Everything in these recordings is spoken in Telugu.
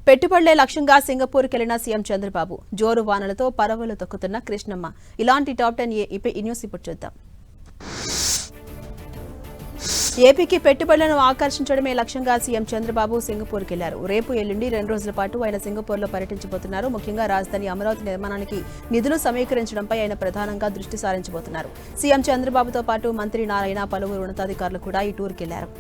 పెట్టుబడులే లక్ష్యంగా సింగపూర్కెళ్లిన సీఎం చంద్రబాబు జోరు వానలతో పరవలు తొక్కుతున్న కృష్ణమ్మ. ఇలాంటి టాప్ 10 న్యూస్ ఇప్పుడు చూద్దాం. ఏపీకి పెట్టుబడులను ఆకర్షించడమే లక్ష్యంగా సీఎం చంద్రబాబు సింగపూర్కి వెళ్లారు. రేపు ఎల్లుండి 2 రోజుల పాటు ఆయన సింగపూర్లో పర్యటించబోతున్నారు. ముఖ్యంగా రాజధాని అమరావతి నిర్మాణానికి నిధులు సమీకరించడంపై ఆయన ప్రధానంగా దృష్టి సారించబోతున్నారు. సీఎం చంద్రబాబుతో పాటు మంత్రి నారాయణ, పలువురు ఉన్నతాధికారులు కూడా ఈ టూర్కి వెళ్లారు.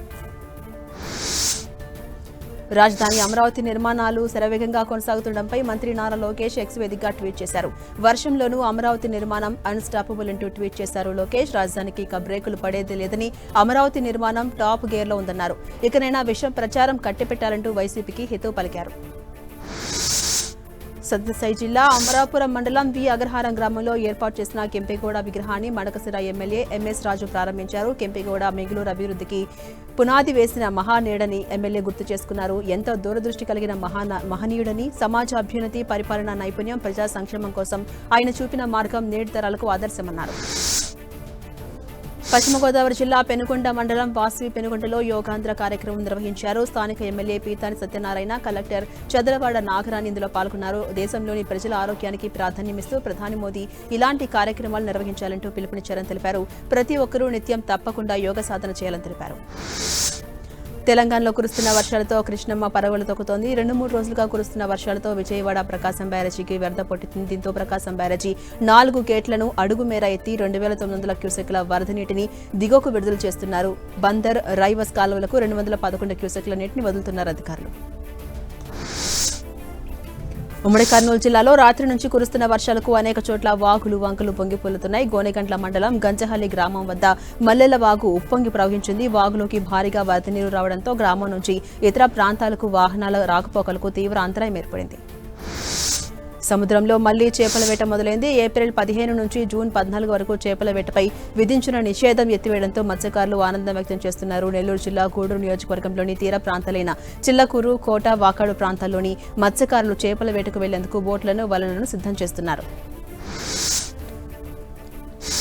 రాజధాని అమరావతి నిర్మాణాలు శరవేగంగా కొనసాగుతుండటంపై మంత్రి నారా లోకేష్ ఎక్స్ వేదికగా ట్వీట్ చేశారు. వర్షంలోనూ అమరావతి నిర్మాణం అన్స్టాపబుల్ అంటూ ట్వీట్ చేశారు లోకేష్. రాజధానికి ఇక బ్రేకులు పడేది లేదని, అమరావతి నిర్మాణం టాప్ గేర్లో ఉందన్నారు. ఇకనైనా విషయం ప్రచారం కట్టిపెట్టాలంటూ వైసీపీకి హితవు పలికారు. సత్యసాయి జిల్లా అమరాపురం మండలం వి అగ్రహారం గ్రామంలో ఏర్పాటు చేసిన కెంపేగౌడ విగ్రహాన్ని మడకసిర ఎమ్మెల్యే ఎంఎస్ రాజు ప్రారంభించారు. కెంపేగౌడ మిగులూరు అభివృద్ధికి పునాది వేసిన మహానేడని ఎమ్మెల్యే గుర్తు చేసుకున్నారు. ఎంతో దూరదృష్టి కలిగిన మహనీయుడని, సమాజ అభ్యున్నతి, పరిపాలనా నైపుణ్యం, ప్రజా సంక్షేమం కోసం ఆయన చూపిన మార్గం నేటి తరాలకు ఆదర్శమన్నారు. పశ్చిమ గోదావరి జిల్లా పెనుకొండ మండలం వాసవి పెనుకొండలో యోగాంధ్ర కార్యక్రమం నిర్వహించారు. స్థానిక ఎమ్మెల్యే పీతాని సత్యనారాయణ, కలెక్టర్ చదలవాడ నాగరాణి ఇందులో పాల్గొన్నారు. దేశంలోని ప్రజల ఆరోగ్యానికి ప్రాధాన్యమిస్తూ ప్రధాని మోదీ ఇలాంటి కార్యక్రమాలు నిర్వహించాలంటూ పిలుపునిచ్చారని తెలిపారు. ప్రతి ఒక్కరూ నిత్యం తప్పకుండా యోగ సాధన చేయాలని తెలిపారు. తెలంగాణలో కురుస్తున్న వర్షాలతో కృష్ణమ్మ పరవలు తొక్కుతోంది. 2-3 రోజులుగా కురుస్తున్న వర్షాలతో విజయవాడ ప్రకాశం బ్యారేజీకి వరద పొట్టింది. దీంతో ప్రకాశం బ్యారేజీ 4 గేట్లను అడుగు మేర ఎత్తి 2900 క్యూసెక్ల వరద నీటిని దిగువకు విడుదల చేస్తున్నారు. బందర్, రైవస్ కాలువలకు 211 క్యూసెక్ల నీటిని వదులుతున్నారు అధికారులు. ఉమ్మడి కర్నూలు జిల్లాలో రాత్రి నుంచి కురుస్తున్న వర్షాలకు అనేక చోట్ల వాగులు, వంకలు పొంగిపొల్లుతున్నాయి. గోనెగంట్ల మండలం గంజహల్లి గ్రామం వద్ద మల్లెల వాగు ఉప్పొంగి ప్రవహించింది. వాగులోకి భారీగా వరద నీరు రావడంతో గ్రామం నుంచి ఇతర ప్రాంతాలకు వాహనాల రాకపోకలకు తీవ్ర అంతరాయం ఏర్పడింది. సముద్రంలో మళ్లీ చేపల వేట మొదలైంది. ఏప్రిల్ 15 నుంచి జూన్ 14 వరకు చేపల వేటపై విధించిన నిషేధం ఎత్తివేయడంతో మత్స్యకారులు ఆనందం వ్యక్తం చేస్తున్నారు. నెల్లూరు జిల్లా గూడూరు నియోజకవర్గంలోని తీర ప్రాంతాలైన చిల్లకూరు, కోట, వాకాడు ప్రాంతాల్లోని మత్స్యకారులు చేపల వేటకు వెళ్లేందుకు బోట్లను, వలలను సిద్ధం చేస్తున్నారు.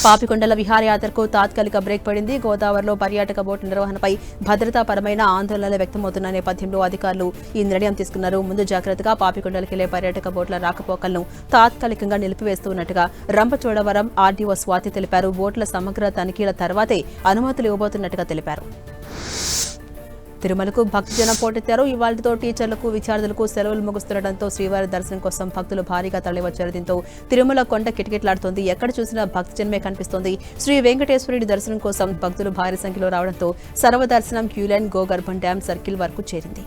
పాపికొండల విహారయాత్రకు తాత్కాలిక బ్రేక్ పడింది. గోదావరిలో పర్యాటక బోటు నిర్వహణపై భద్రతాపరమైన ఆందోళనలు వ్యక్తమవుతున్న నేపథ్యంలో అధికారులు ఈ నిర్ణయం తీసుకున్నారు. ముందు జాగ్రత్తగా పాపికొండలకెళ్లే పర్యాటక బోట్ల రాకపోకలను తాత్కాలికంగా నిలిపివేస్తున్నట్టుగా రంపచోడవరం ఆర్డీఓ స్వాతి తెలిపారు. బోట్ల సమగ్ర తనిఖీల తర్వాతే అనుమతులు ఇవ్వబోతున్నట్టుగా తెలిపారు. తిరుమలకు భక్తజనం పోటెత్తారు. ఇవాళ్లతో టీచర్లకు, విద్యార్థులకు సెలవులు ముగుస్తుండటంతో శ్రీవారి దర్శనం కోసం భక్తులు భారీగా తరలివచ్చారు. దీంతో తిరుమల కొండ కిటకిటలాడుతోంది. ఎక్కడ చూసినా భక్తజనమే కనిపిస్తోంది. శ్రీ వెంకటేశ్వరుడి దర్శనం కోసం భక్తులు భారీ సంఖ్యలో రావడంతో సర్వదర్శనం క్యూలైన్ గోగర్భం డ్యాం సర్కిల్ వరకు చేరింది.